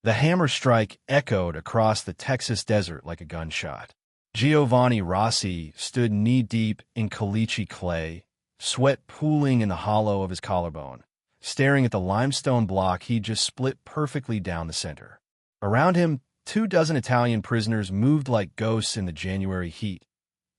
The hammer strike echoed across the Texas desert like a gunshot. Giovanni Rossi stood knee-deep in caliche clay, sweat pooling in the hollow of his collarbone, staring at the limestone block he'd just split perfectly down the center. Around him, 24 Italian prisoners moved like ghosts in the January heat.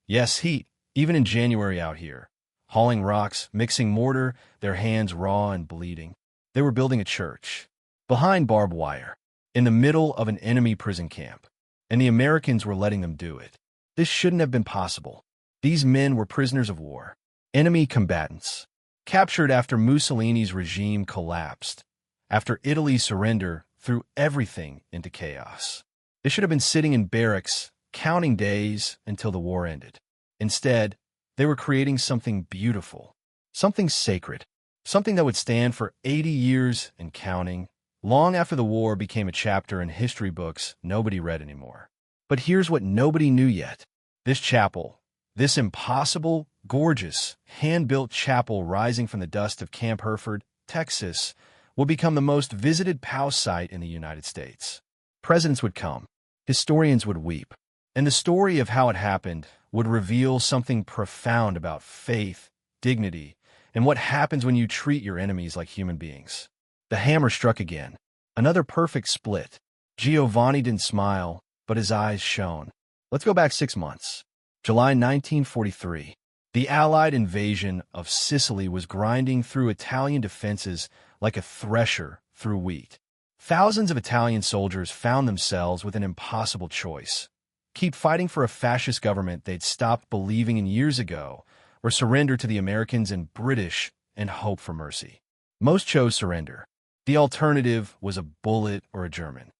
Yes, heat, even in January out here. Hauling rocks, mixing mortar, their hands raw and bleeding. They were building a church. Behind barbed wire. In the middle of an enemy prison camp. And the Americans were letting them do it. This shouldn't have been possible. These men were prisoners of war. Enemy combatants. Captured after Mussolini's regime collapsed. After Italy's surrender threw everything into chaos. They should have been sitting in barracks, counting days until the war ended. Instead, they were creating something beautiful. Something sacred. Something that would stand for 80 years and counting. Long after the war became a chapter in history books nobody read anymore. But here's what nobody knew yet. This chapel, this impossible, gorgeous, hand-built chapel rising from the dust of Camp Hereford, Texas, will become the most visited POW site in the United States. Presidents would come. Historians would weep. And the story of how it happened would reveal something profound about faith, dignity, and what happens when you treat your enemies like human beings. The hammer struck again. Another perfect split. Giovanni didn't smile, but his eyes shone. Let's go back 6 months. July 1943. The Allied invasion of Sicily was grinding through Italian defenses like a thresher through wheat. Thousands of Italian soldiers found themselves with an impossible choice. Keep fighting for a fascist government they'd stopped believing in years ago, or surrender to the Americans and British and hope for mercy. Most chose surrender. The alternative was a bullet or a German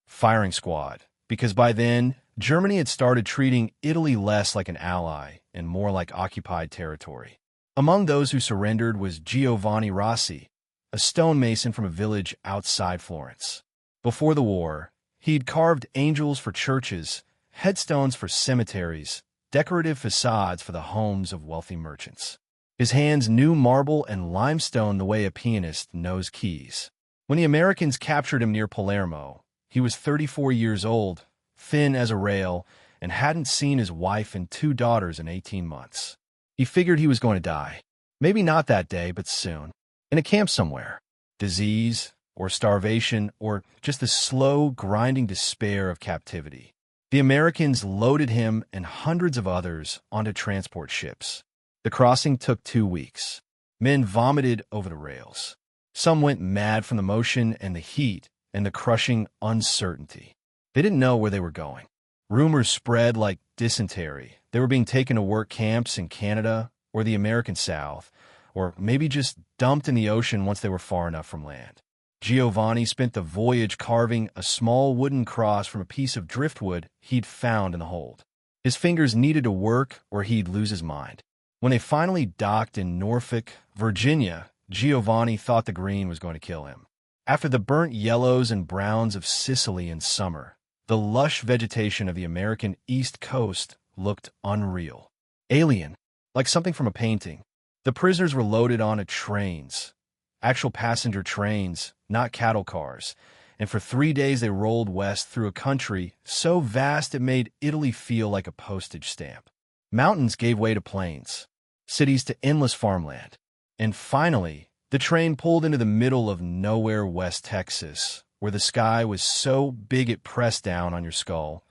firing squad, because by then, Germany had started treating Italy less like an ally and more like occupied territory. Among those who surrendered was Giovanni Rossi, a stonemason from a village outside Florence. Before the war, he'd carved angels for churches, headstones for cemeteries, decorative facades for the homes of wealthy merchants. His hands knew marble and limestone the way a pianist knows keys. When the Americans captured him near Palermo, he was 34 years old, thin as a rail, and hadn't seen his wife and 2 daughters in 18 months. He figured he was going to die. Maybe not that day, but soon. In a camp somewhere. Disease, or starvation, or just the slow, grinding despair of captivity. The Americans loaded him and hundreds of others onto transport ships. The crossing took 2 weeks. Men vomited over the rails. Some went mad from the motion and the heat and the crushing uncertainty. They didn't know where they were going. Rumors spread like dysentery. They were being taken to work camps in Canada or the American South, or maybe just dumped in the ocean once they were far enough from land. Giovanni spent the voyage carving a small wooden cross from a piece of driftwood he'd found in the hold. His fingers needed to work or he'd lose his mind. When they finally docked in Norfolk, Virginia, Giovanni thought the green was going to kill him. After the burnt yellows and browns of Sicily in summer, the lush vegetation of the American East Coast looked unreal. Alien, like something from a painting. The prisoners were loaded onto trains, actual passenger trains, not cattle cars, and for 3 days they rolled west through a country so vast it made Italy feel like a postage stamp. Mountains gave way to plains, cities to endless farmland. And finally, the train pulled into the middle of nowhere West Texas, where the sky was so big it pressed down on your skull.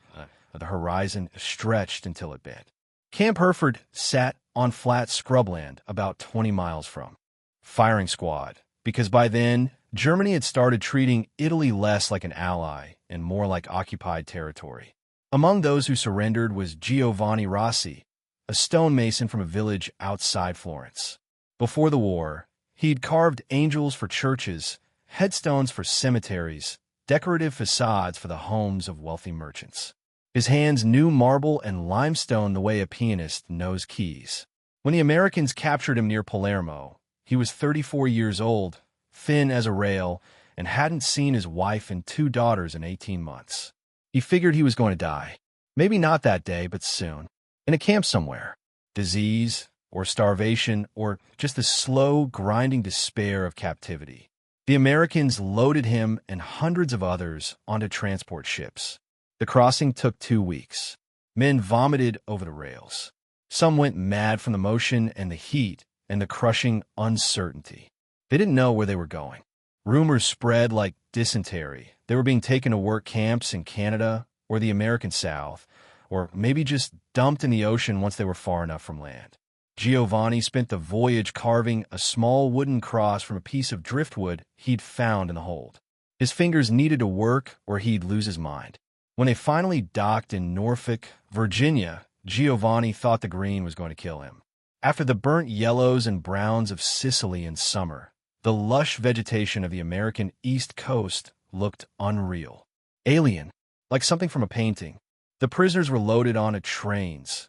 The horizon stretched until it bent. Camp Hereford sat on flat scrubland about 20 miles from. Firing squad, because by then, Germany had started treating Italy less like an ally and more like occupied territory. Among those who surrendered was Giovanni Rossi, a stonemason from a village outside Florence. Before the war, he'd carved angels for churches, headstones for cemeteries, decorative facades for the homes of wealthy merchants. His hands knew marble and limestone the way a pianist knows keys. When the Americans captured him near Palermo, he was 34 years old, thin as a rail, and hadn't seen his wife and 2 daughters in 18 months. He figured he was going to die. Maybe not that day, but soon. In a camp somewhere. Disease, or starvation, or just the slow, grinding despair of captivity. The Americans loaded him and hundreds of others onto transport ships. The crossing took 2 weeks. Men vomited over the rails. Some went mad from the motion and the heat and the crushing uncertainty. They didn't know where they were going. Rumors spread like dysentery. They were being taken to work camps in Canada or the American South, or maybe just dumped in the ocean once they were far enough from land. Giovanni spent the voyage carving a small wooden cross from a piece of driftwood he'd found in the hold. His fingers needed to work or he'd lose his mind. When they finally docked in Norfolk, Virginia, Giovanni thought the green was going to kill him. After the burnt yellows and browns of Sicily in summer, the lush vegetation of the American East Coast looked unreal. Alien, like something from a painting. The prisoners were loaded onto trains,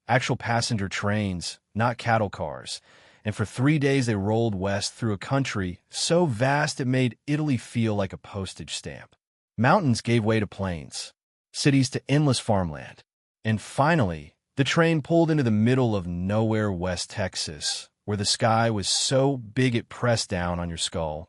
actual passenger trains, not cattle cars, and for 3 days they rolled west through a country so vast it made Italy feel like a postage stamp. Mountains gave way to plains, cities to endless farmland, and finally, the train pulled into the middle of nowhere West Texas, where the sky was so big it pressed down on your skull,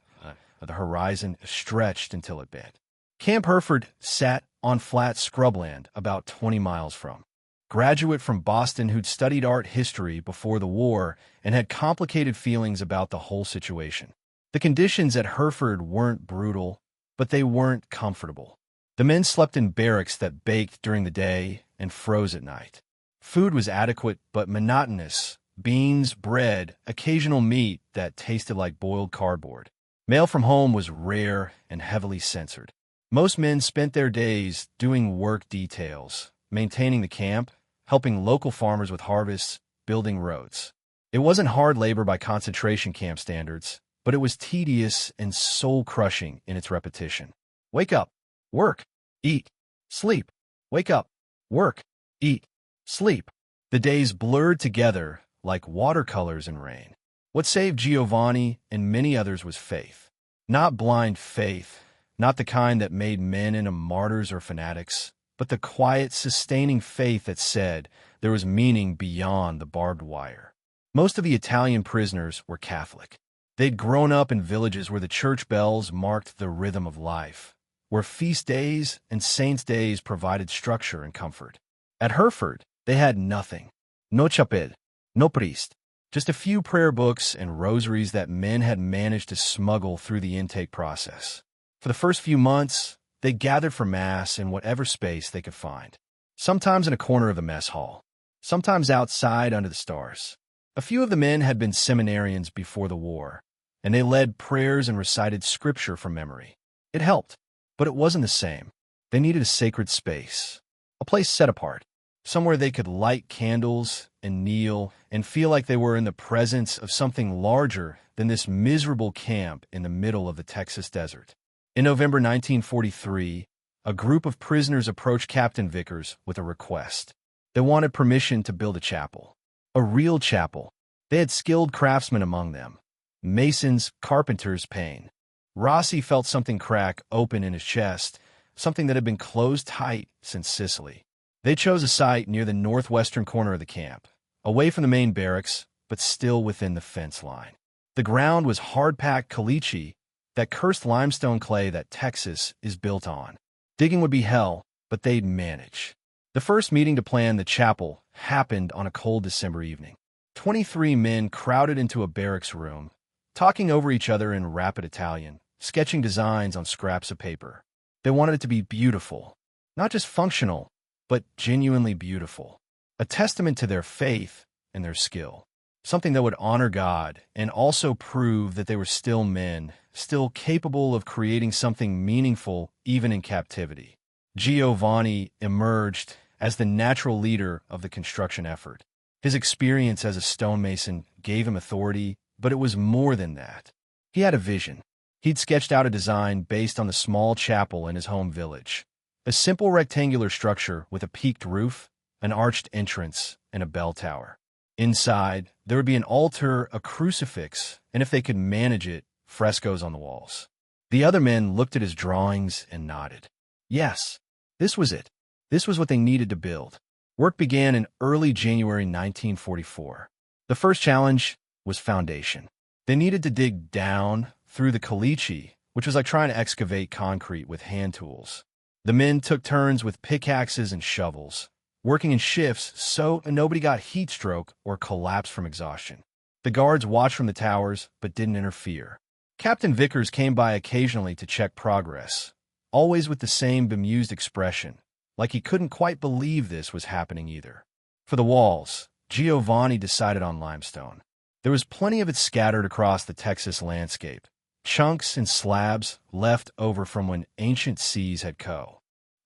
the horizon stretched until it bent. Camp Hereford sat on flat scrubland about 20 miles from. Graduate from Boston who'd studied art history before the war and had complicated feelings about the whole situation. The conditions at Hereford weren't brutal, but they weren't comfortable. The men slept in barracks that baked during the day and froze at night. Food was adequate but monotonous: beans, bread, occasional meat that tasted like boiled cardboard. Mail from home was rare and heavily censored. Most men spent their days doing work details, maintaining the camp, helping local farmers with harvests, building roads. It wasn't hard labor by concentration camp standards, but it was tedious and soul-crushing in its repetition. Wake up, work, eat, sleep. Wake up, work, eat, sleep. The days blurred together like watercolors in rain. What saved Giovanni and many others was faith. Not blind faith, not the kind that made men into martyrs or fanatics, but the quiet, sustaining faith that said there was meaning beyond the barbed wire. Most of the Italian prisoners were Catholic. They'd grown up in villages where the church bells marked the rhythm of life, where feast days and saints' days provided structure and comfort. At Hereford, they had nothing. No chapel, no priest, just a few prayer books and rosaries that men had managed to smuggle through the intake process. For the first few months, they gathered for Mass in whatever space they could find. Sometimes in a corner of the mess hall, sometimes outside under the stars. A few of the men had been seminarians before the war, and they led prayers and recited scripture from memory. It helped, but it wasn't the same. They needed a sacred space, a place set apart, somewhere they could light candles and kneel and feel like they were in the presence of something larger than this miserable camp in the middle of the Texas desert. In November 1943, a group of prisoners approached Captain Vickers with a request. They wanted permission to build a chapel. A real chapel. They had skilled craftsmen among them. Masons, carpenters, Payne. Rossi felt something crack open in his chest, something that had been closed tight since Sicily. They chose a site near the northwestern corner of the camp, away from the main barracks, but still within the fence line. The ground was hard-packed caliche, that cursed limestone clay that Texas is built on. Digging would be hell, but they'd manage. The first meeting to plan the chapel happened on a cold December evening. 23 men crowded into a barracks room, talking over each other in rapid Italian, sketching designs on scraps of paper. They wanted it to be beautiful, not just functional, but genuinely beautiful. A testament to their faith and their skill. Something that would honor God and also prove that they were still men, still capable of creating something meaningful even in captivity. Giovanni emerged as the natural leader of the construction effort. His experience as a stonemason gave him authority, but it was more than that. He had a vision. He'd sketched out a design based on the small chapel in his home village. A simple rectangular structure with a peaked roof, an arched entrance, and a bell tower. Inside, there would be an altar, a crucifix, and if they could manage it, frescoes on the walls. The other men looked at his drawings and nodded. Yes, this was it. This was what they needed to build. Work began in early January 1944. The first challenge was foundation. They needed to dig down through the caliche, which was like trying to excavate concrete with hand tools. The men took turns with pickaxes and shovels, working in shifts so nobody got heat stroke or collapsed from exhaustion. The guards watched from the towers but didn't interfere. Captain Vickers came by occasionally to check progress, always with the same bemused expression, like he couldn't quite believe this was happening either. For the walls, Giovanni decided on limestone. There was plenty of it scattered across the Texas landscape, chunks and slabs left over from when ancient seas had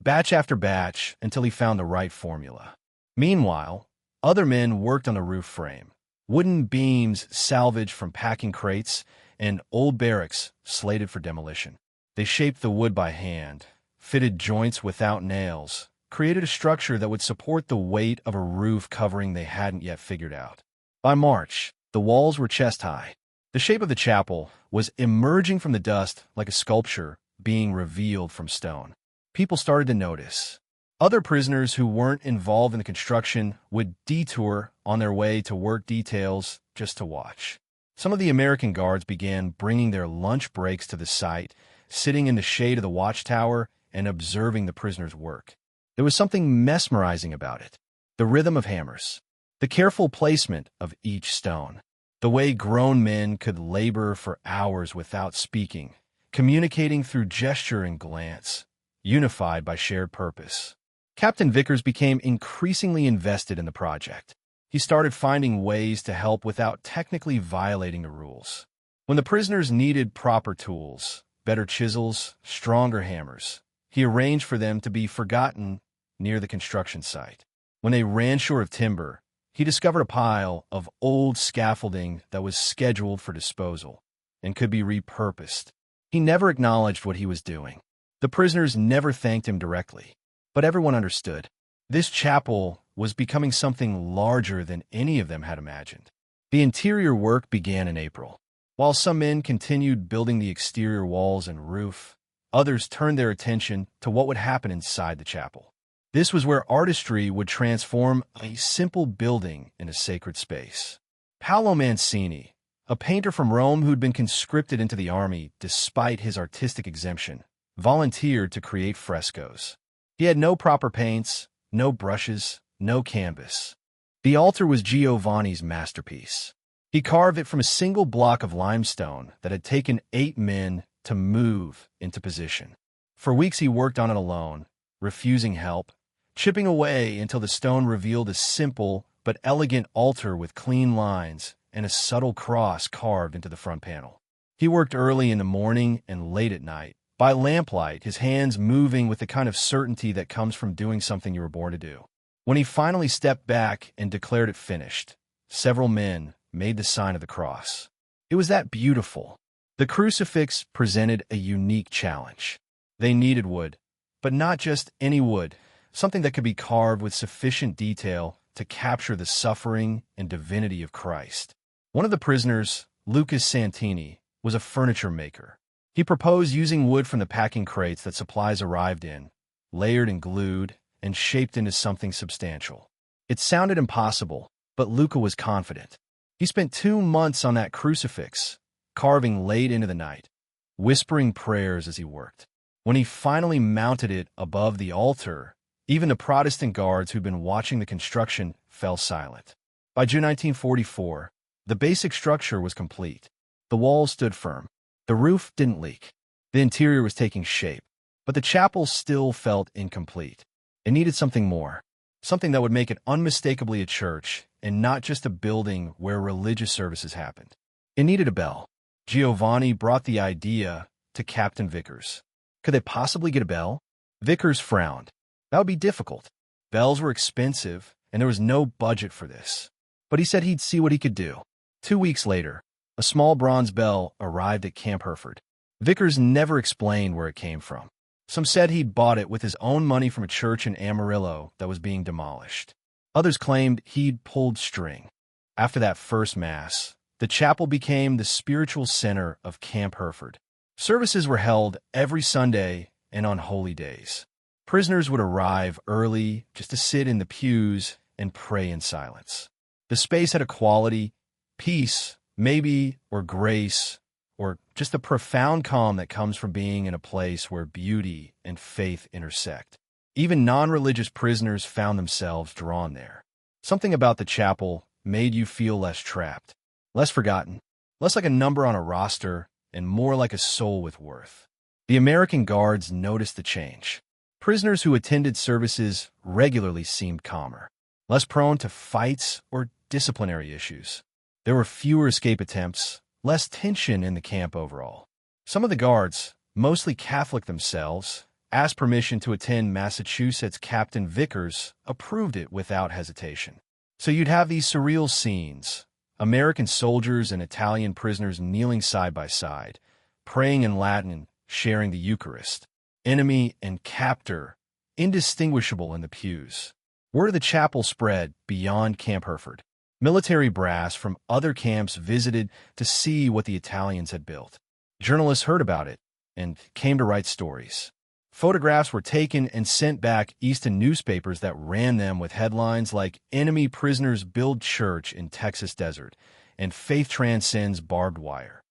batch after batch until he found the right formula. Meanwhile, other men worked on the roof frame, wooden beams salvaged from packing crates, and old barracks slated for demolition. They shaped the wood by hand, fitted joints without nails, created a structure that would support the weight of a roof covering they hadn't yet figured out. By March, the walls were chest-high. The shape of the chapel was emerging from the dust like a sculpture being revealed from stone. People started to notice. Other prisoners who weren't involved in the construction would detour on their way to work details just to watch. Some of the American guards began bringing their lunch breaks to the site, sitting in the shade of the watchtower and observing the prisoners' work. There was something mesmerizing about it. The rhythm of hammers, the careful placement of each stone, the way grown men could labor for hours without speaking, communicating through gesture and glance, unified by shared purpose. Captain Vickers became increasingly invested in the project. He started finding ways to help without technically violating the rules. When the prisoners needed proper tools, better chisels, stronger hammers, he arranged for them to be forgotten near the construction site. When they ran short of timber, he discovered a pile of old scaffolding that was scheduled for disposal and could be repurposed. He never acknowledged what he was doing. The prisoners never thanked him directly, but everyone understood. This chapel was becoming something larger than any of them had imagined. The interior work began in April. While some men continued building the exterior walls and roof, others turned their attention to what would happen inside the chapel. This was where artistry would transform a simple building into sacred space. Paolo Mancini, a painter from Rome who'd been conscripted into the army despite his artistic exemption, volunteered to create frescoes. He had no proper paints, no brushes, no canvas. The altar was Giovanni's masterpiece. He carved it from a single block of limestone that had taken 8 men to move into position. For weeks he worked on it alone, refusing help, chipping away until the stone revealed a simple but elegant altar with clean lines and a subtle cross carved into the front panel. He worked early in the morning and late at night, by lamplight, his hands moving with the kind of certainty that comes from doing something you were born to do. When he finally stepped back and declared it finished, several men made the sign of the cross. It was that beautiful. The crucifix presented a unique challenge. They needed wood, but not just any wood, something that could be carved with sufficient detail to capture the suffering and divinity of Christ. One of the prisoners, Lucas Santini, was a furniture maker. He proposed using wood from the packing crates that supplies arrived in, layered and glued, and shaped into something substantial. It sounded impossible, but Luca was confident. He spent 2 months on that crucifix, carving late into the night, whispering prayers as he worked. When he finally mounted it above the altar, even the Protestant guards who'd been watching the construction fell silent. By June 1944, the basic structure was complete. The walls stood firm. The roof didn't leak. The interior was taking shape, but the chapel still felt incomplete. It needed something more, something that would make it unmistakably a church and not just a building where religious services happened. It needed a bell. Giovanni brought the idea to Captain Vickers. Could they possibly get a bell? Vickers frowned. That would be difficult. Bells were expensive, and there was no budget for this. But he said he'd see what he could do. 2 weeks later, a small bronze bell arrived at Camp Hereford. Vickers never explained where it came from. Some said he'd bought it with his own money from a church in Amarillo that was being demolished. Others claimed he'd pulled string. After that first Mass, the chapel became the spiritual center of Camp Hereford. Services were held every Sunday and on holy days. Prisoners would arrive early just to sit in the pews and pray in silence. The space had a quality, peace, maybe, or grace, or just the profound calm that comes from being in a place where beauty and faith intersect. Even non-religious prisoners found themselves drawn there. Something about the chapel made you feel less trapped, less forgotten, less like a number on a roster, and more like a soul with worth. The American guards noticed the change. Prisoners who attended services regularly seemed calmer, less prone to fights or disciplinary issues. There were fewer escape attempts, less tension in the camp overall. Some of the guards, mostly Catholic themselves, asked permission to attend Massachusetts. Captain Vickers approved it without hesitation. So you'd have these surreal scenes, American soldiers and Italian prisoners kneeling side by side, praying in Latin and sharing the Eucharist. Enemy and captor, indistinguishable in the pews. Word of the chapel spread beyond Camp Hereford. Military brass from other camps visited to see what the Italians had built. Journalists heard about it and came to write stories. Photographs were taken and sent back east to newspapers that ran them with headlines like "Enemy Prisoners Build Church in Texas Desert" and "Faith Transcends Barbed Wire."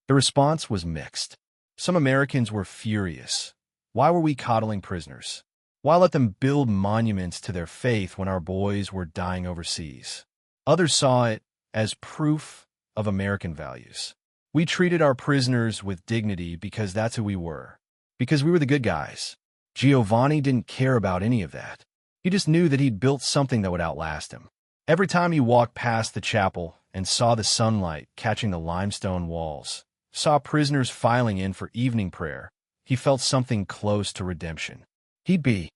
The response was mixed. Some Americans were furious. Why were we coddling prisoners? Why let them build monuments to their faith when our boys were dying overseas? Others saw it as proof of American values. We treated our prisoners with dignity because that's who we were. Because we were the good guys. Giovanni didn't care about any of that. He just knew that he'd built something that would outlast him. Every time he walked past the chapel and saw the sunlight catching the limestone walls, saw prisoners filing in for evening prayer, he felt something close to redemption. He'd be